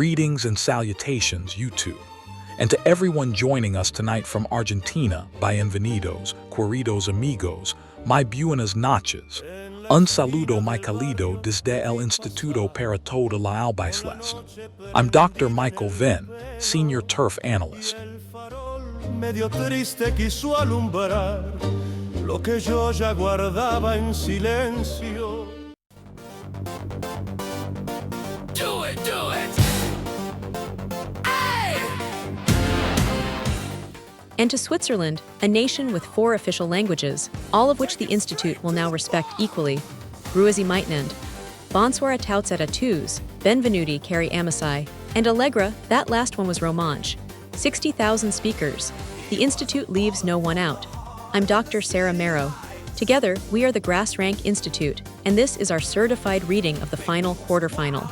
Greetings and salutations, YouTube. And to everyone joining us tonight from Argentina, bienvenidos, queridos amigos, my buenas noches. Un saludo muy cálido desde el Instituto para toda la Albiceleste. I'm Dr. Michael Venn, Senior Turf Analyst. Medio triste quiso alumbrar lo que yo ya guardaba en silencio. Do it! Hey! And to Switzerland, a nation with 4 official languages, all of which the Institute will now respect equally. Grüezi miteinander. Bonsoir à tous et à tous, benvenuti cari amici, and Allegra, that last one was Romanche. 60,000 speakers. The Institute leaves no one out. I'm Dr. Sarah Marrow. Together, we are the GrassRank Institute, and this is our certified reading of the final quarterfinal.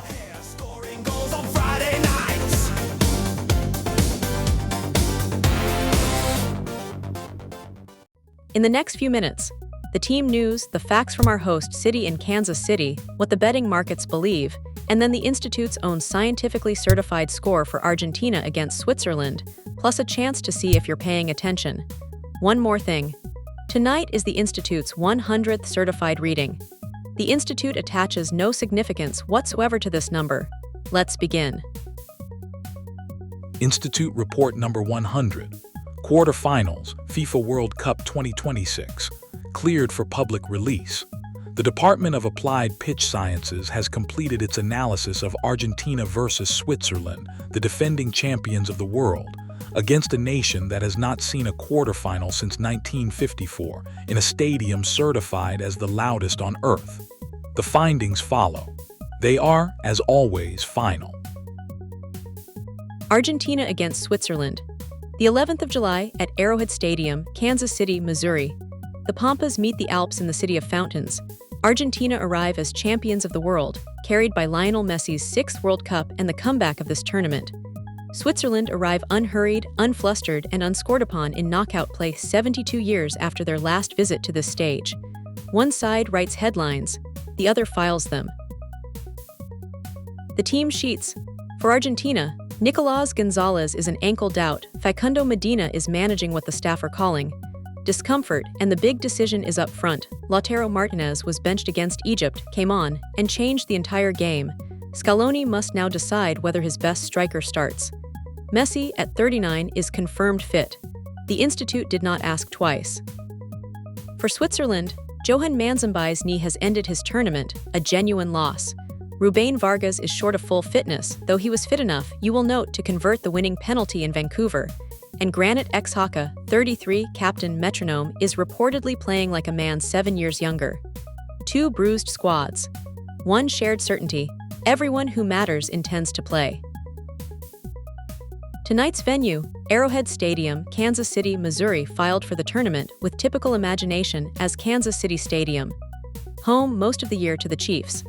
In the next few minutes, the team news, the facts from our host city in Kansas City, what the betting markets believe, and then the Institute's own scientifically certified score for Argentina against Switzerland, plus a chance to see if you're paying attention. One more thing. Tonight is the Institute's 100th certified reading. The Institute attaches no significance whatsoever to this number. Let's begin. Institute Report number 100. Quarterfinals, FIFA World Cup 2026. Cleared for public release. The Department of Applied Pitch Sciences has completed its analysis of Argentina versus Switzerland, the defending champions of the world, against a nation that has not seen a quarterfinal since 1954, in a stadium certified as the loudest on Earth. The findings follow. They are, as always, final. Argentina against Switzerland. The 11th of July at Arrowhead Stadium, Kansas City, Missouri. The Pampas meet the Alps in the city of fountains. Argentina arrive as champions of the world, carried by Lionel Messi's 6th World Cup and the comeback of this tournament. Switzerland arrive unhurried, unflustered, and unscored upon in knockout play 72 years after their last visit to this stage. One side writes headlines, the other files them. The team sheets. For Argentina, Nicolás González is an ankle doubt, Facundo Medina is managing what the staff are calling discomfort, and the big decision is up front. Lautaro Martinez was benched against Egypt, came on, and changed the entire game. Scaloni must now decide whether his best striker starts. Messi, at 39, is confirmed fit. The Institute did not ask twice. For Switzerland, Johan Manzenbei's knee has ended his tournament, a genuine loss. Ruben Vargas is short of full fitness, though he was fit enough, you will note, to convert the winning penalty in Vancouver. And Granit Xhaka, 33, captain metronome, is reportedly playing like a man 7 years younger. 2 bruised squads. One shared certainty: everyone who matters intends to play. Tonight's venue, Arrowhead Stadium, Kansas City, Missouri, filed for the tournament with typical imagination as Kansas City Stadium. Home most of the year to the Chiefs.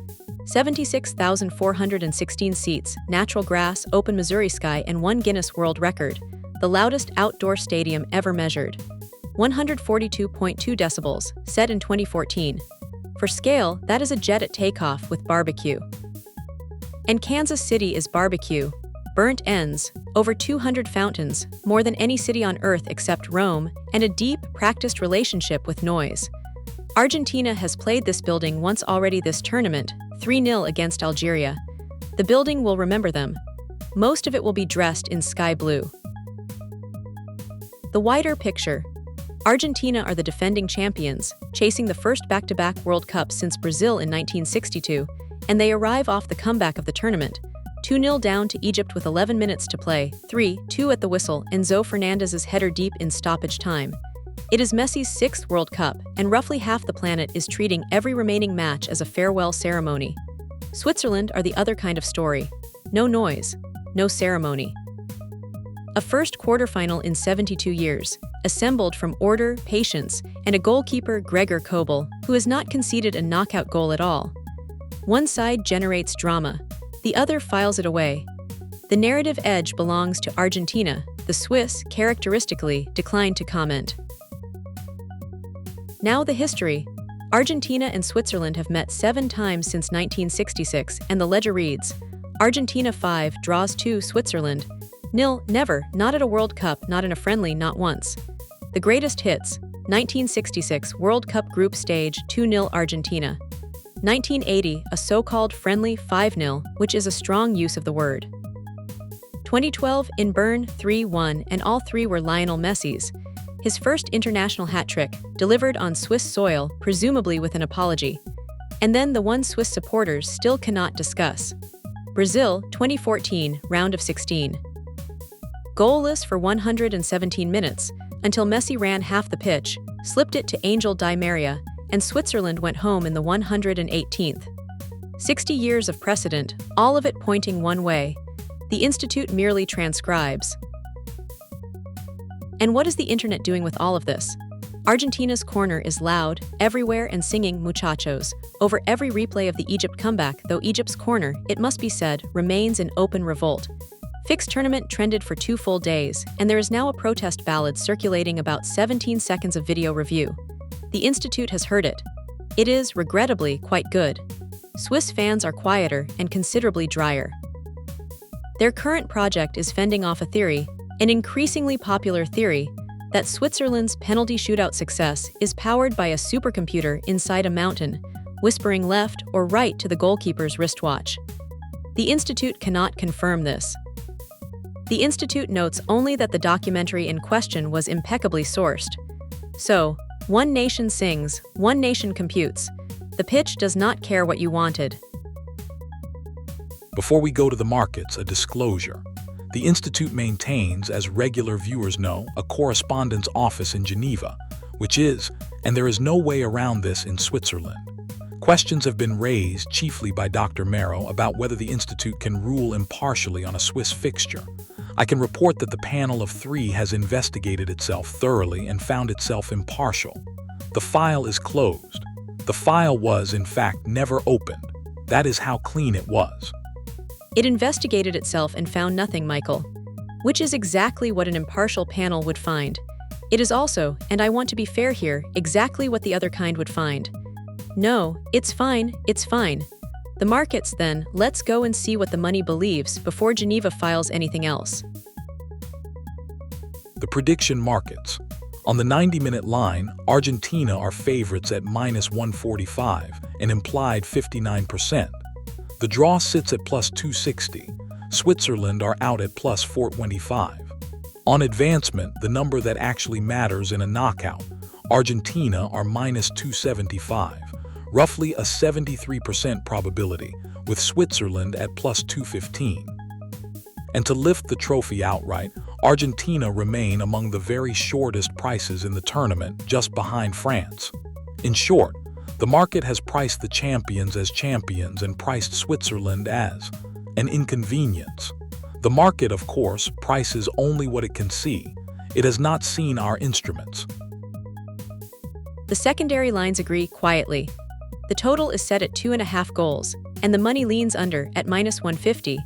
76,416 seats, natural grass, open Missouri sky, and 1 Guinness World Record. The loudest outdoor stadium ever measured. 142.2 decibels, set in 2014. For scale, that is a jet at takeoff with barbecue. And Kansas City is barbecue. Burnt ends, over 200 fountains, more than any city on earth except Rome, and a deep, practiced relationship with noise. Argentina has played this building once already this tournament, 3-0 against Algeria. The building will remember them. Most of it will be dressed in sky blue. The wider picture. Argentina are the defending champions, chasing the first back-to-back World Cup since Brazil in 1962, and they arrive off the comeback of the tournament. 2-0 down to Egypt with 11 minutes to play, 3-2 at the whistle, Enzo Fernandez's header deep in stoppage time. It is Messi's 6th World Cup, and roughly half the planet is treating every remaining match as a farewell ceremony. Switzerland are the other kind of story. No noise, no ceremony. A first quarterfinal in 72 years, assembled from order, patience, and a goalkeeper, Gregor Kobel, who has not conceded a knockout goal at all. One side generates drama, the other files it away. The narrative edge belongs to Argentina. The Swiss, characteristically, decline to comment. Now the history. Argentina and Switzerland have met 7 times since 1966, and the ledger reads, Argentina 5 draws 2 Switzerland. Nil, never, not at a World Cup, not in a friendly, not once. The greatest hits, 1966 World Cup group stage 2-0 Argentina. 1980, a so-called friendly 5-0, which is a strong use of the word. 2012 in Bern 3-1, and all three were Lionel Messi's. His first international hat-trick, delivered on Swiss soil, presumably with an apology. And then the one Swiss supporters still cannot discuss. Brazil 2014, round of 16. Goalless for 117 minutes, until Messi ran half the pitch, slipped it to Angel Di Maria, and Switzerland went home in the 118th. 60 years of precedent, all of it pointing one way. The Institute merely transcribes. And what is the internet doing with all of this? Argentina's corner is loud, everywhere, and singing muchachos over every replay of the Egypt comeback, though Egypt's corner, it must be said, remains in open revolt. Fixed tournament trended for 2 full days, and there is now a protest ballad circulating about 17 seconds of video review. The Institute has heard it. It is, regrettably, quite good. Swiss fans are quieter and considerably drier. Their current project is fending off a theory, an increasingly popular theory, that Switzerland's penalty shootout success is powered by a supercomputer inside a mountain, whispering left or right to the goalkeeper's wristwatch. The Institute cannot confirm this. The Institute notes only that the documentary in question was impeccably sourced. So, one nation sings, one nation computes. The pitch does not care what you wanted. Before we go to the markets, a disclosure. The Institute maintains, as regular viewers know, a correspondence office in Geneva, which is, and there is no way around this in Switzerland. Questions have been raised chiefly by Dr. Marrow about whether the Institute can rule impartially on a Swiss fixture. I can report that the panel of 3 has investigated itself thoroughly and found itself impartial. The file is closed. The file was, in fact, never opened. That is how clean it was. It investigated itself and found nothing, Michael. Which is exactly what an impartial panel would find. It is also, and I want to be fair here, exactly what the other kind would find. No, it's fine, it's fine. The markets, then, let's go and see what the money believes before Geneva files anything else. The prediction markets. On the 90-minute line, Argentina are favorites at -145, an implied 59%. The draw sits at +260. Switzerland are out at +425. On advancement, the number that actually matters in a knockout, Argentina are -275, roughly a 73% probability, with Switzerland at +215. And to lift the trophy outright, Argentina remain among the very shortest prices in the tournament, just behind France. In short, the market has priced the champions as champions and priced Switzerland as an inconvenience. The market, of course, prices only what it can see. It has not seen our instruments. The secondary lines agree quietly. The total is set at 2.5 goals, and the money leans under at -150,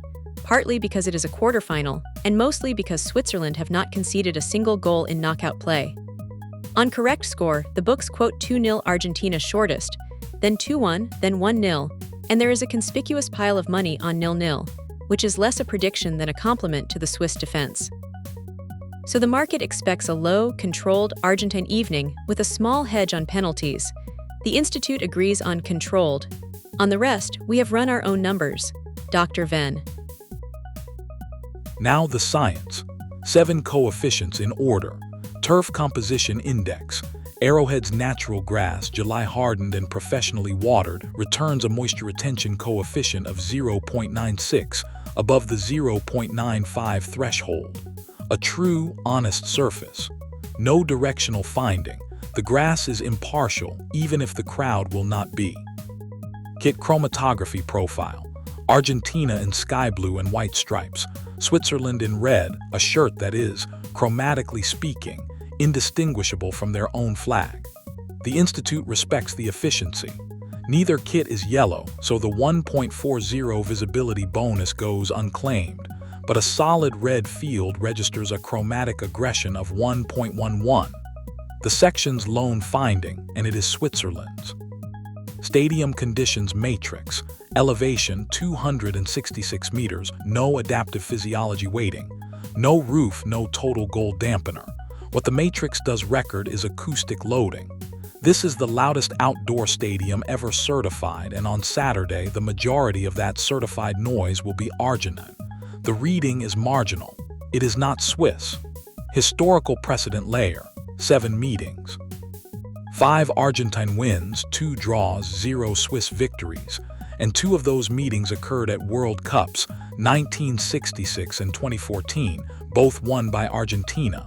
partly because it is a quarterfinal, and mostly because Switzerland have not conceded a single goal in knockout play. On correct score, the books quote 2-0 Argentina shortest, then 2-1, then 1-0, and there is a conspicuous pile of money on 0-0, which is less a prediction than a compliment to the Swiss defense. So the market expects a low, controlled Argentine evening with a small hedge on penalties. The Institute agrees on controlled. On the rest, we have run our own numbers. Dr. Venn. Now the science. 7 coefficients in order. Turf Composition Index. Arrowhead's natural grass, July hardened and professionally watered, returns a moisture retention coefficient of 0.96, above the 0.95 threshold. A true, honest surface. No directional finding. The grass is impartial, even if the crowd will not be. Kit chromatography profile. Argentina in sky blue and white stripes. Switzerland in red, a shirt that is, chromatically speaking, indistinguishable from their own flag. The Institute respects the efficiency. Neither kit is yellow, so the 1.40 visibility bonus goes unclaimed, but a solid red field registers a chromatic aggression of 1.11. The section's lone finding, and it is Switzerland's. Stadium conditions matrix, elevation 266 meters, no adaptive physiology weighting, no roof, no total goal dampener. What the matrix does record is acoustic loading. This is the loudest outdoor stadium ever certified, and on Saturday, the majority of that certified noise will be Argentine. The reading is marginal. It is not Swiss. Historical precedent layer, 7 meetings. 5 Argentine wins, 2 draws, 0 Swiss victories, and 2 of those meetings occurred at World Cups, 1966 and 2014, both won by Argentina.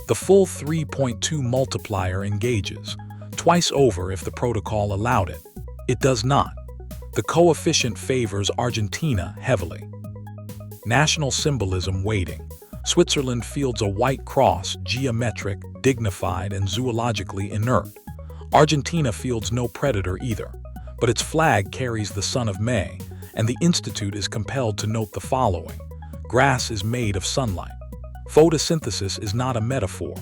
The full 3.2 multiplier engages, twice over if the protocol allowed it. It does not. The coefficient favors Argentina heavily. National symbolism weighting. Switzerland fields a white cross, geometric, dignified, and zoologically inert. Argentina fields no predator either, but its flag carries the sun of May, and the Institute is compelled to note the following. Grass is made of sunlight. Photosynthesis is not a metaphor.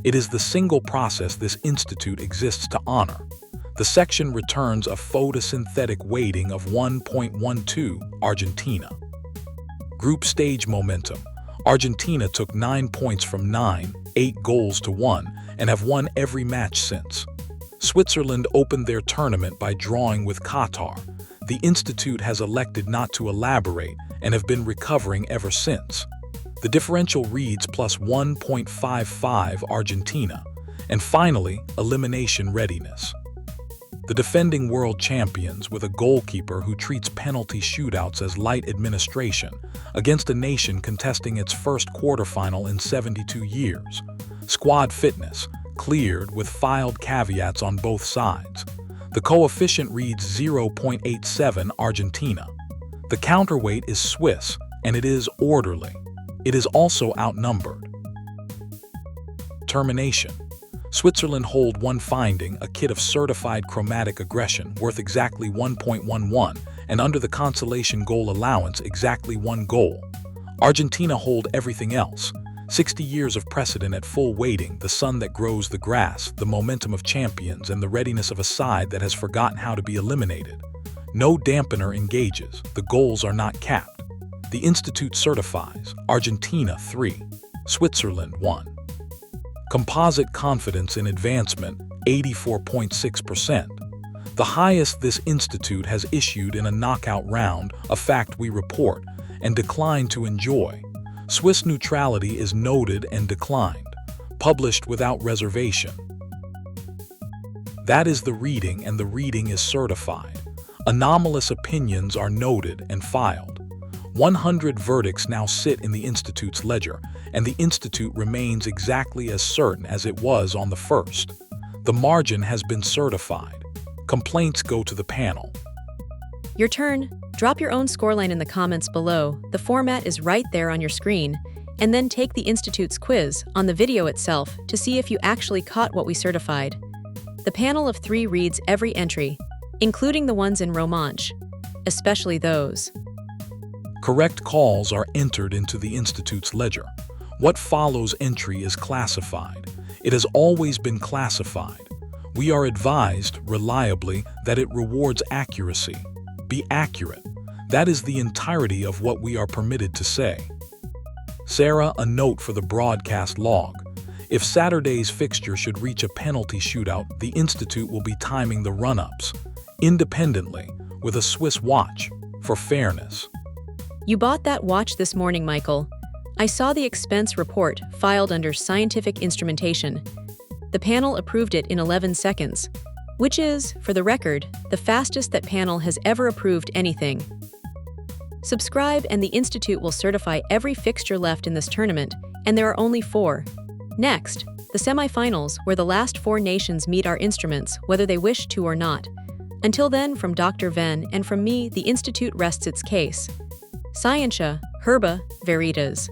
It is the single process this institute exists to honor. The section returns a photosynthetic weighting of 1.12, Argentina. Group stage momentum. Argentina took 9 points from 9, 8 goals to 1, and have won every match since. Switzerland opened their tournament by drawing with Qatar. The institute has elected not to elaborate and have been recovering ever since. The differential reads plus 1.55 Argentina. And finally, elimination readiness. The defending world champions, with a goalkeeper who treats penalty shootouts as light administration, against a nation contesting its first quarterfinal in 72 years. Squad fitness, cleared with filed caveats on both sides. The coefficient reads 0.87 Argentina. The counterweight is Swiss, and it is orderly. It is also outnumbered. Termination. Switzerland hold 1 finding, a kit of certified chromatic aggression worth exactly 1.11, and under the consolation goal allowance exactly 1 goal. Argentina hold everything else. 60 years of precedent at full weighting, the sun that grows the grass, the momentum of champions, and the readiness of a side that has forgotten how to be eliminated. No dampener engages. The goals are not capped. The Institute certifies Argentina 3, Switzerland 1. Composite confidence in advancement 84.6%. The highest this institute has issued in a knockout round, a fact we report and decline to enjoy. Swiss neutrality is noted and declined, published without reservation. That is the reading, and the reading is certified. Anomalous opinions are noted and filed. 100 verdicts now sit in the Institute's ledger, and the Institute remains exactly as certain as it was on the first. The margin has been certified. Complaints go to the panel. Your turn. Drop your own scoreline in the comments below. The format is right there on your screen. And then take the Institute's quiz on the video itself to see if you actually caught what we certified. The panel of 3 reads every entry, including the ones in Romanche, especially those. Correct calls are entered into the Institute's ledger. What follows entry is classified. It has always been classified. We are advised, reliably, that it rewards accuracy. Be accurate. That is the entirety of what we are permitted to say. Sarah, a note for the broadcast log. If Saturday's fixture should reach a penalty shootout, the Institute will be timing the run-ups, independently, with a Swiss watch, for fairness. You bought that watch this morning, Michael. I saw the expense report filed under scientific instrumentation. The panel approved it in 11 seconds, which is, for the record, the fastest that panel has ever approved anything. Subscribe and the Institute will certify every fixture left in this tournament, and there are only 4. Next, the semifinals, where the last 4 nations meet our instruments, whether they wish to or not. Until then, from Dr. Venn and from me, the Institute rests its case. Scientia, herba, veritas.